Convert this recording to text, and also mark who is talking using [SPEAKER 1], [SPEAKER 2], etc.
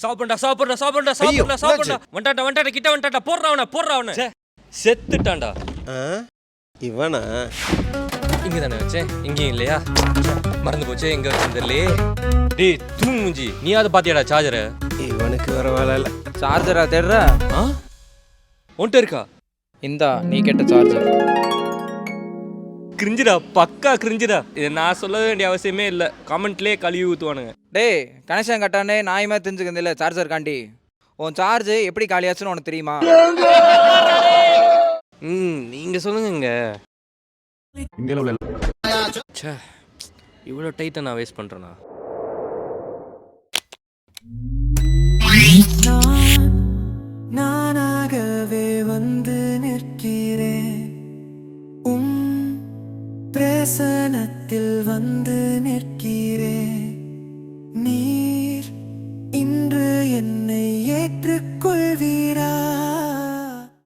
[SPEAKER 1] சாப்பிடுடா சாப்பிடுடா சாப்பிடுடா சாப்பிடுடா சாப்பிடுடா. வந்துட்டாடா கிட்ட வந்துட்டாடா. போடுறா அவனை. செத்துட்டான்டா.
[SPEAKER 2] இவனா?
[SPEAKER 1] இங்க தானே வச்சேன். இங்கேயும் இல்லையா? மறந்து போச்சே எங்க வச்சேன் தெரியலையே. டேய் தூங்குஞ்சி, நீயாவது பாத்தியாடா சார்ஜரை?
[SPEAKER 2] இவனுக்கு வர வேலை இல்லை.
[SPEAKER 3] சார்ஜரா தேடுற?
[SPEAKER 1] உன்கிட்ட இருக்கா?
[SPEAKER 3] இந்தா நீ கேட்ட சார்ஜர்.
[SPEAKER 1] கிரிஞ்சுடா, பக்கா கிரிஞ்சுடா. இதை நான் சொல்ல வேண்டிய அவசியமே இல்லை. கமெண்ட்லேயே கழுவி ஊற்றுவானுங்க.
[SPEAKER 3] டேய் கனெக்ஷன் கட்டானே நாயுமே தெரிஞ்சுக்கிறதில்ல சார்ஜர் காண்டி. உன் சார்ஜ் எப்படி காலியாச்சுன்னு உனக்கு தெரியுமா?
[SPEAKER 1] நீங்க சொல்லுங்க. இவ்வளோ டைத்தை நான் வேஸ்ட் பண்றேனா?
[SPEAKER 4] நானாகவே வந்து நிற்கிறேன், பிரசனத்தில் வந்து நிற்கிறேன். நீர் இன்று என்னை ஏற்றுக்கொள்வீரா?